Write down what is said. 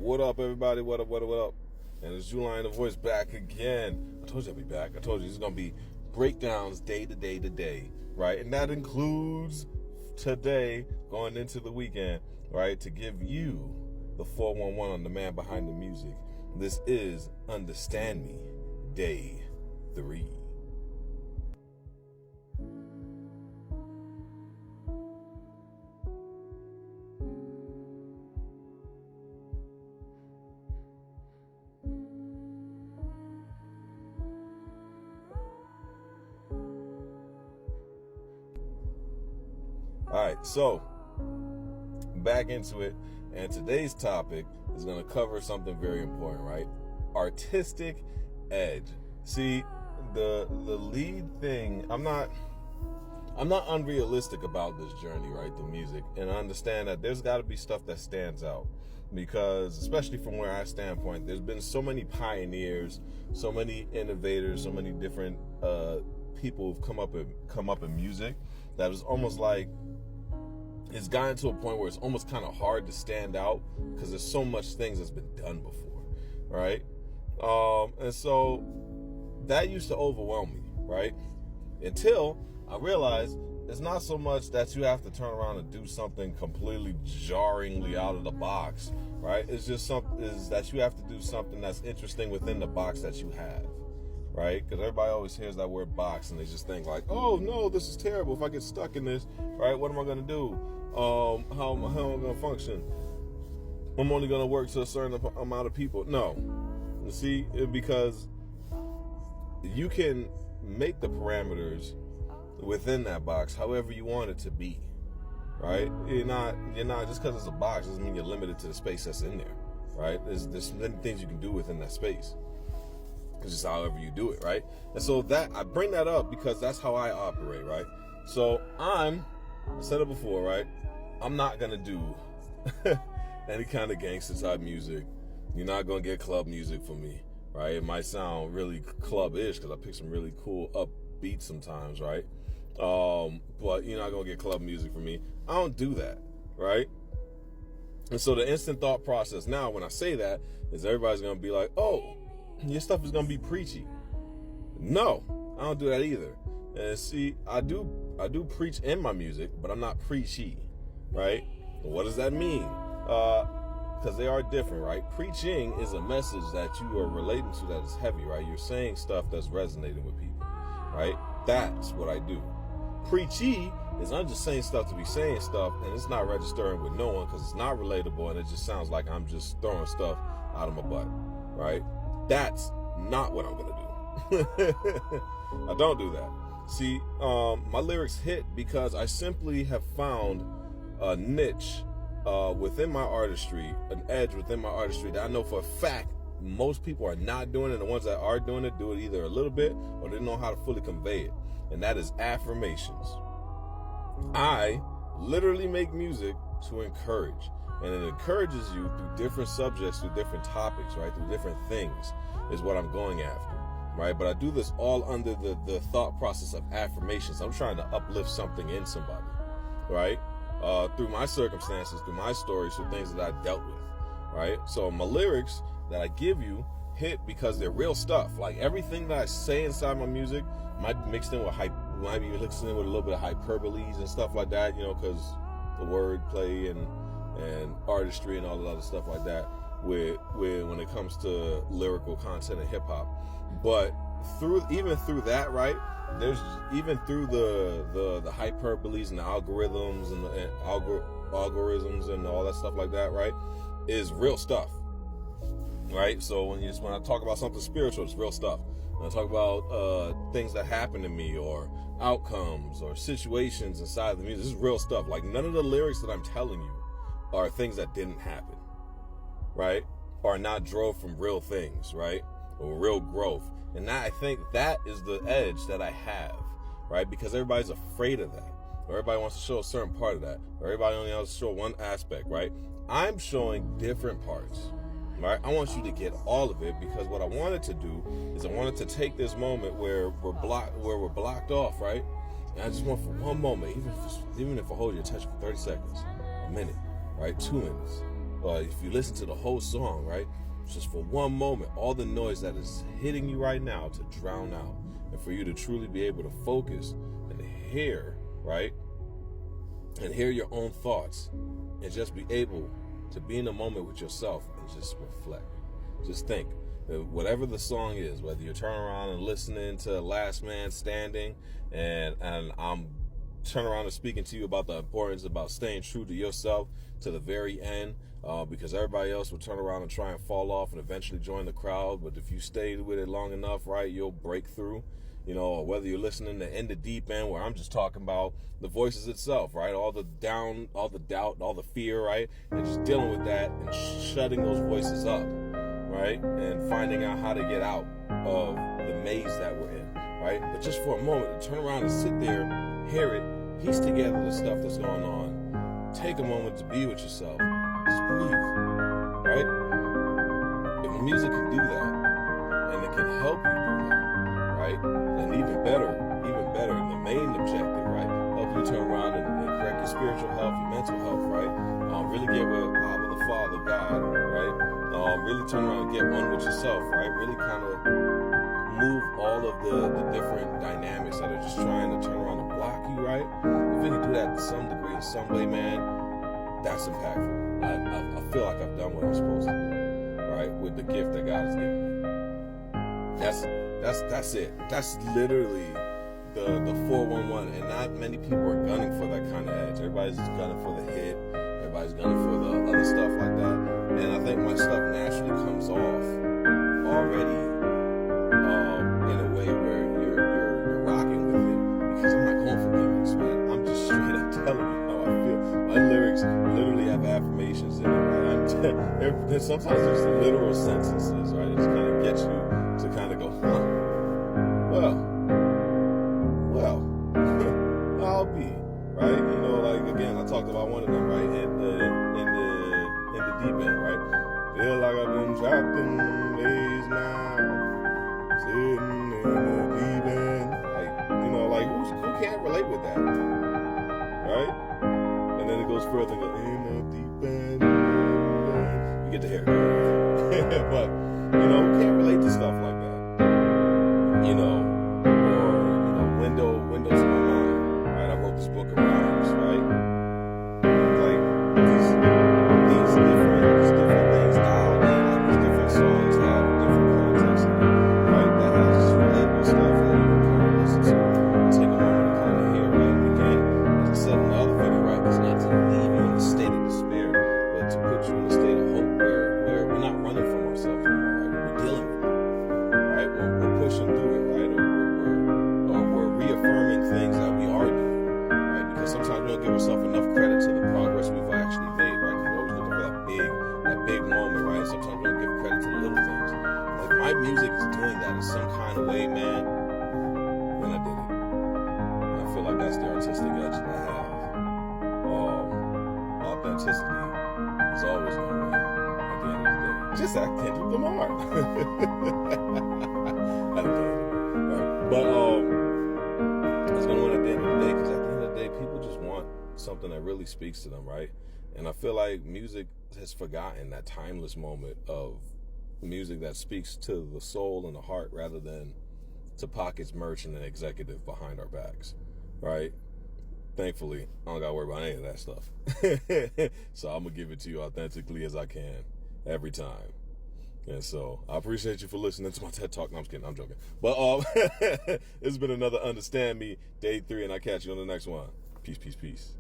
What up, everybody? What up, what up, what up? And it's Julian the Voice back again. I told you I'd be back. I told you it's going to be breakdowns day to day to day, right? And that includes today going into the weekend, right? To give you the 411 on the man behind the music. This is Understand Me, Day 3. All right, so back into it, and today's topic is going to cover something very important, right? Artistic edge. See, the lead thing, I'm not unrealistic about this journey, right? The music, and I understand that there's got to be stuff that stands out, because especially from where I standpoint, there's been so many pioneers, so many innovators, so many different people who've come up in music that was almost like it's gotten to a point where it's almost kind of hard to stand out because there's so much things that's been done before, right? And so that used to overwhelm me, right? Until I realized it's not so much that you have to turn around and do something completely jarringly out of the box, right? It's just is that you have to do something that's interesting within the box that you have, right? Because everybody always hears that word box and they just think like, oh no, this is terrible. If I get stuck in this, right, what am I going to do? How am I going to function? I'm only going to work to a certain amount of people. No. You see, because you can make the parameters within that box however you want it to be, right? You're not just because it's a box doesn't mean you're limited to the space that's in there, right? There's many things you can do within that space. It's just however you do it, right? And so that I bring that up because that's how I operate, right? So I said it before, right? I'm not gonna do any kind of gangster type music. You're not gonna get club music from me, right? It might sound really club-ish because I pick some really cool upbeats sometimes, right? But you're not gonna get club music from me. I don't do that, right? And so the instant thought process now when I say that is everybody's gonna be like, oh, your stuff is gonna be preachy. No, I don't do that either. And see, I do preach in my music, but I'm not preachy, right? What does that mean? Because they are different, right? Preaching is a message that you are relating to that is heavy, right? You're saying stuff that's resonating with people, right? That's what I do. Preachy is I'm just saying stuff to be saying stuff, and it's not registering with no one because it's not relatable, and it just sounds like I'm just throwing stuff out of my butt, right? That's not what I'm gonna do. I don't do that. See, my lyrics hit because I simply have found a niche within my artistry, an edge within my artistry that I know for a fact most people are not doing it. The ones that are doing it do it either a little bit or they don't know how to fully convey it. And that is affirmations. I literally make music to encourage. And it encourages you through different subjects, through different topics, right? Through different things is what I'm going after, right? But I do this all under the thought process of affirmations. I'm trying to uplift something in somebody, right? Through my circumstances, through my stories, through things that I dealt with, right? So my lyrics that I give you hit because they're real stuff. Like everything that I say inside my music might be mixed in with might be mixed in with a little bit of hyperboles and stuff like that, you know, because the wordplay and artistry and all that other stuff like that with when it comes to lyrical content and hip hop. But even through that, right, there's even through the hyperboles and the algorithms and algorithms and all that stuff like that, right, is real stuff, right? So when I talk about something spiritual, it's real stuff. When I talk about things that happen to me or outcomes or situations inside the music, this is real stuff. Like none of the lyrics that I'm telling you are things that didn't happen, right? Or not drove from real things, right? Or real growth. And I think that is the edge that I have, right? Because everybody's afraid of that. Or everybody wants to show a certain part of that. Or everybody only wants to show one aspect, right? I'm showing different parts, right? I want you to get all of it because what I wanted to do is I wanted to take this moment where we're blocked off, right? And I just want for one moment, even if I hold your attention for 30 seconds, a minute, right? 2 minutes, if you listen to the whole song, right, just for one moment, all the noise that is hitting you right now to drown out, and for you to truly be able to focus and hear, right, and hear your own thoughts, and just be able to be in a moment with yourself and just reflect. Just think, whatever the song is, whether you're turning around and listening to Last Man Standing, and I'm turning around and speaking to you about the importance about staying true to yourself to the very end, because everybody else will turn around and try and fall off and eventually join the crowd. But if you stay with it long enough, right, you'll break through. Or whether you're listening to In the Deep End, where I'm just talking about the voices itself, right, all the doubt, all the fear, right, and just dealing with that and shutting those voices up, right, and finding out how to get out of the maze that we're in, right. But just for a moment, to turn around and sit there, hear it, piece together the stuff that's going on, take a moment to be with yourself, just breathe, right. If music can do that, and it can help you do that, right, and even better, the main objective, right, help you turn around and correct your spiritual health, your mental health, right, really get with Abba the Father, God, right, really turn around and get one with yourself, right, really kind of move all of the different dynamics that are just trying to turn around and block you, right. If you can do that to some degree, in some way, man, that's impactful. I feel like I've done what I'm supposed to do, right, with the gift that God has given me. That's it. That's literally the 411, and not many people are gunning for that kind of edge. Everybody's just gunning for the hit. Everybody's gunning for the other stuff like that. And I think my stuff naturally comes off already in a way where you're rocking with it, because I'm not going for gimmicks, man. I'm just straight up telling you how I feel. My lyrics literally have affirmations in it, right? Sometimes there's literal sentences, right? It just kind of gets you to kind of go, well, I'll be, right? Like, again, I talked about one of them, right? In the deep end, right? Feel like I've been trapped in the maze now, sitting in the deep end. Like who can't relate with that, right? And then it goes further, in the deep end, you get to hear it. But, who can't relate to stuff like that? Or, windows in my mind, right? I wrote this book of rhymes, right? Like, these different things dialed in, like these different songs have different context, right? That has just relatable stuff that you can kind of listen to and take a moment to kind of hear, right? Again, as I said in the other video, right, it's not to leave you in a state of despair, but to put you in a state of hope where we're not running from ourselves anymore, right? We're dealing with it, right? We're pushing through it, right? Or we're reaffirming things that we are doing, right? Because sometimes we don't give ourselves enough credit to the progress we've actually made, right? Because we're always looking for that big moment, right? Sometimes we don't give credit to the little things. Like, my music is doing that in some kind of way, man, when I did it. And I feel like that's the artistic edge that I have. Authenticity is always going to win at the end of the day. Just like Kendrick Lamar. But it's going to win at the end of the day, because at the end of the day, people just want something that really speaks to them, right? And I feel like music has forgotten that timeless moment of music that speaks to the soul and the heart, rather than to pockets, merchant, and executive behind our backs, right? Thankfully, I don't got to worry about any of that stuff. So I'm going to give it to you authentically as I can every time. And so I appreciate you for listening to my TED Talk. No, I'm just kidding. I'm joking. But it's been another Understand Me, Day 3, and I'll catch you on the next one. Peace, peace, peace.